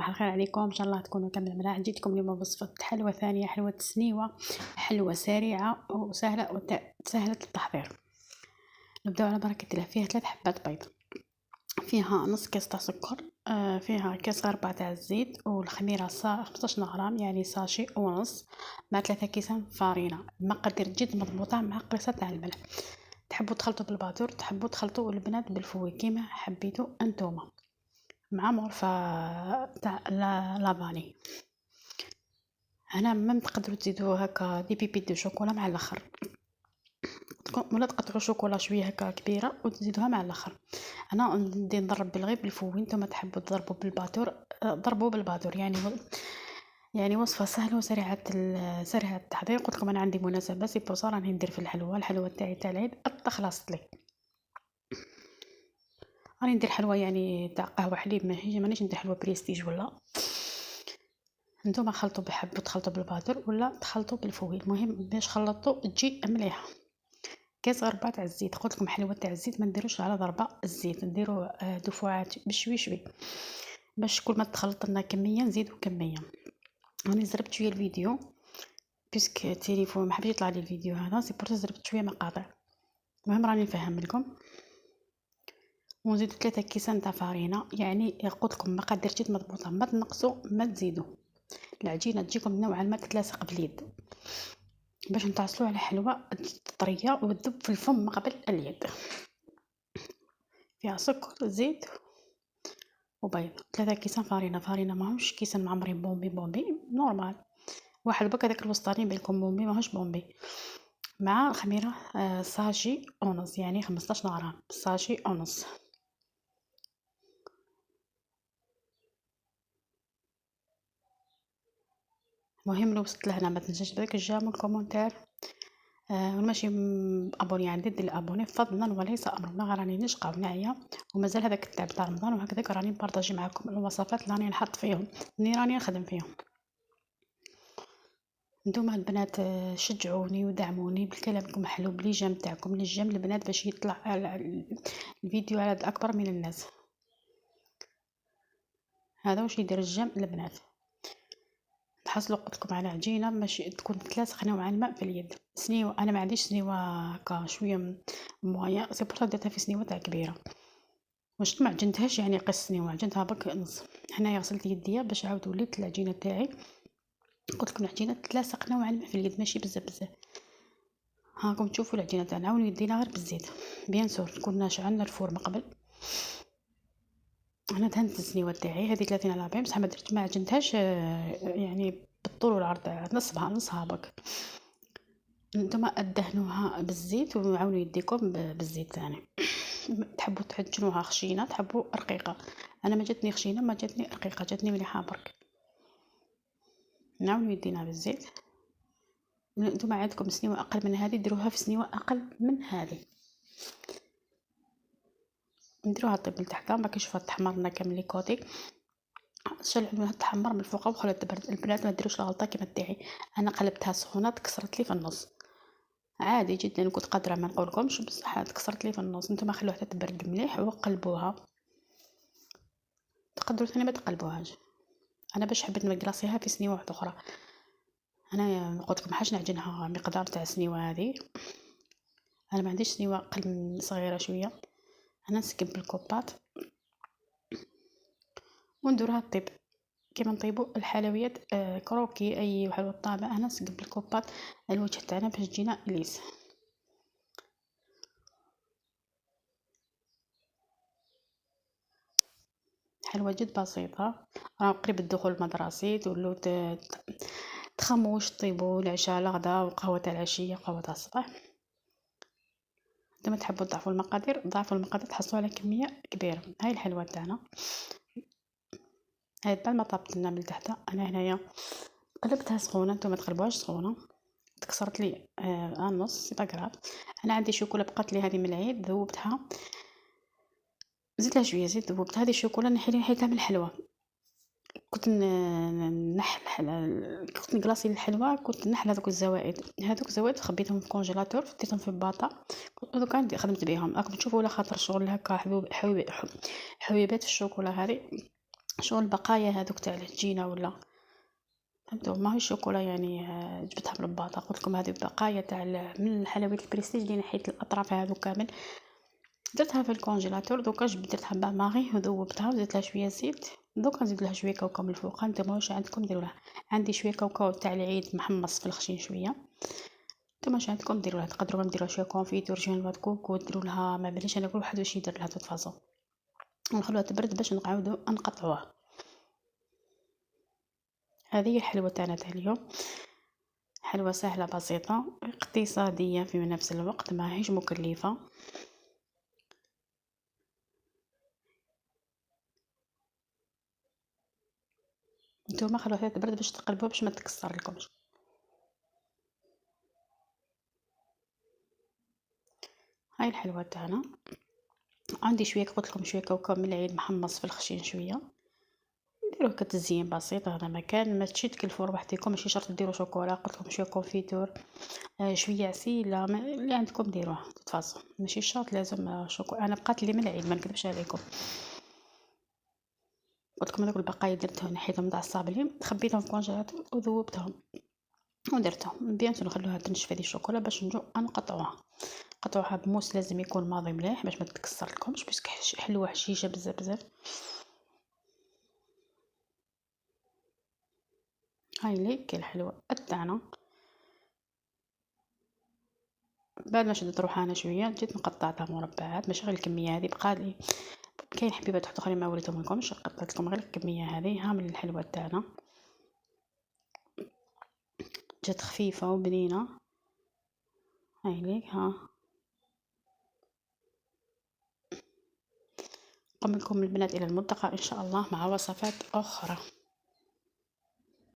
صباح الخير عليكم، ان شاء الله تكونوا كامل ملاح. جيتكم اليوم بوصفة حلوة ثانية، حلوة سنيوة، حلوة سريعة وسهلة سهلة التحضير. نبدأ على بركة الله. فيها 3 حبات بيض، فيها نص كاس تاع سكر، فيها كاس غربة تاع الزيت، والخميرة 15 غرام يعني ساشي ونص، مع 3 كيسان فارينة، مقادير جد مضبوطة، مع قرصة تاع الملح. تحبوا تخلطوا بالباتور، تحبوا تخلطوا البنات بالفوي كيما حبيتوا انتوما، مع مرفة تاع لافاني. هنا ما تقدروا تزيدوا هكا دي بيبي دو شوكولا مع الاخر، ولا تقطعوا شوكولا شويه هكا كبيره وتزيدوها مع الاخر. انا ندي نضرب بالغيب بالفوي، نتوما تحبوا تضربوا بالباتور ضربوا بالباتور، يعني وصفه سهله وسريعه سريعه التحضير. قلت لكم انا عندي مناسبه سي بوصا راني ندير في الحلوه تاعي تاع العيد خلصت لي. راني ندير حلوه يعني تاع قهوه حليب، مانيش ندير حلوه بريستيج. ولا نتوما خلطوا بحبوا تخلطوا بالباتر ولا تخلطوا بالفوي، المهم باش خلطوا تجي مليحه. كاس غربه تاع الزيت، قلت لكم حلوه تاع الزيت ما نديروش على ضربه الزيت، نديروا دفعات بشوي شوي، باش كل ما تخلط لنا كميه نزيدوا كميه. راني زربت شويه الفيديو بيسك التليفون ما حبش يطلع لي الفيديو هذا، سي بور زربت شويه مقاطع. المهم راني نفهم لكم. ونزيد 3 كيسان تاع فارينه، يعني قلت لكم مقادير جد مضبوطه، ما تنقصوا ما تزيدوا. العجينه تجيكم نوعا ما تتلاصق باليد، باش نتعصلوا على حلوه طريه وتذوب في الفم قبل اليد. فيها سكر زيت وبيض. 3 كيسان فارينه ماهوش كيسان معمرين بومبي نورمال، واحد بك هذاك الوسطاني بالكم بومبي ماهوش بومبي. مع خميره ساشي ونص يعني 15 غرام ساشي ونص. مهم لو وصلت لهنا ما تنساش داك الجيم والكومنتير، ماشي ابوني عندي دير الابوني فضلا وليس امرا. راني نشقى ونعيا ومازال هذاك التعب تاع رمضان، وهكذا راني نبارطاجي معكم الوصفات اللي راني نحط فيهم اللي راني نخدم فيهم. نتوما البنات شجعوني ودعموني بكلامكم حلو بلي جام تاعكم للجام البنات باش يطلع الفيديو على اكبر من الناس. هذا واش يدير الجام البنات. نحصلوا قلت لكم على عجينه باش تكون تلاصق نوعا ما في اليد. سنيوه انا ما عنديش سنيوه هكا شويه مويه، سي بور درتها في سنيوه تاع كبيره، واش ما عجنتهاش يعني قص سنيوه، عجنتها برك نص. هنايا غسلت يديا باش عاود وليت العجينه تاعي. قلت لكم العجينه تلاصق نوعا ما في اليد ماشي بزاف. هاكم تشوفوا العجينه تاعنا عاونوا يدينا غير بالزيت بيان سور. كنا شعلنا الفور من قبل. انا دهنت السنيوه تاعي هذه 30 على 40 بصح ما عجنتهاش يعني بالطول والعرض، نصها برك. نتوما ادهنوها بالزيت وعاونوا يديكم بالزيت ثاني. تحبوا تعجنوها خشينه تحبوا رقيقه. انا ما جاتني خشينه ما جاتني رقيقه، جاتني مليحه برك. نعاونوا يدينا بالزيت. نتوما عندكم سنيوه اقل من هذه ديروها في سنيوه اقل من هذه، نديروها طيب لتحت باش نشوفها تحمرنا كامل لي كوتي. شلعوا تحمر من الفوق وخليها تبرد. البنات ما ديروش الغلطه كيما تاعي، انا قلبتها سخونه تكسرت لي في النص عادي جدا، كنت قادره ما نقولكمش بصح تكسرت لي في النص. نتوما خلوها حتى تبرد مليح وقلبوها، تقدروا ثاني ما تقلبوهاش. انا باش حبيت نكلاصيها في سنيوه واحده اخرى. انا قلت لكم حاش نعجنها مقدار تاع سنيوه هذه، انا ما عنديش سنيوه اقل من صغيره شويه. انا نسكب بالكوبات وندورها طيب كيما نطيبوا الحلويات كروكي اي حلوى طابع. انا نسكب بالكوبات الوجه تاعنا باش تجينا ليس. حلوة جد بسيطة، راه قريب الدخول المدرسي تولو تخموش طيبوا العشاء الغدا وقهوة تاع العشية قهوة تاع الصباح. نتوما تحبوا تضعفوا المقادير ضعفوا المقادير تحصلوا على كمية كبيرة. هاي الحلوة تاعنا هاي بعد ما طابت لنا من تحت. انا هنايا قلبتها سخونة، نتوما تقلبوهاش سخونة. تكسرت لي النص سي با. انا عندي شوكولا بقات لي هذه من العيد ذوبتها، زدت لها شويه زيت ذوبت هذه الشوكولا نحيتها من الحلوى. كنت كنت نقلاصي الحلوى، كنت نحل هذوك الزوائد خبيتهم في الكونجيلاتور حطيتهم في الباطا. دوكا عندي خدمت بهم راكم تشوفوا على خاطر شغل هكا حبيبات في الشوكولا هذه شغل البقايا هذوك تاع العجينة ولا فهمتوا، ماهيش الشوكولا يعني جبتها من الباطا، قلت لكم هذه بقايا تاع من الحلويات البريستيج اللي نحيت الاطراف هذو كامل، درتها في الكونجيلاتور. دوكا درتها باع ماغي وذوبتها وزدت لها شويه زيت. دوكا نزيد لها شويه كاوكاو من الفوق. نتوما واش عندكم ديروا لها، عندي شويه كاوكاو تاع العيد محمص في الخشين شويه. نتوما واش عندكم ديروا لها، تقدروا ديروا شويه كونفيتور شويه نواد كوكو وديروا لها، ما بليش انا كل واحد واش يدير لها تفاصيل، ونخلوها تبرد باش نقعدوا نقطعوها. هذه هي الحلوه تاعنا تاع اليوم، حلوه سهله بسيطه اقتصاديه في نفس الوقت، ماهيش مكلفه. نتوما خلوها تبرد باش تقلبوها باش ما تكسر لكمش. هاي الحلوه تاعنا، عندي شويه قلت لكم شويه كاوكاو من العيد محمص في الخشين شويه، ديروه كتزيين بسيط. هذا مكان ما تشي تكلفوا روحتكم، ماشي شرط ديروا شوكولا. قلت لكم شويه كونفيتور شويه عسيله اللي عندكم ديروه تفاصيل، ماشي شرط لازم شوكولا. انا بقات لي من العيد ما نكذبش عليكم، قلت لكم هذوك البقايا درتهم نحيتهم تاع الصابلين خبيتهم في الكونجيلاتور وذوبتهم ودرتهم بيان نخلوها تنشف هذه الشوكولا باش نجو نقطعوها. قطعوها بموس لازم يكون ماضي مليح باش ما تتكسر لكمش، باسكو حلوه حشيشه بزاف بزاف. هاي ليك الحلوه تاعنا. بعد ما شدت روحها شويه جيت نقطعتها مربعات، ماشي غير الكميه هذه بقالي. كاين حبيبات واحد اخرين ما وريتهم لكمش، قطعت لكم غير الكميه هذه. ها من الحلوه تاعنا جات خفيفه وبنينه. هاي ليك ها. قم بكم البنات الى الملتقى ان شاء الله مع وصفات اخرى.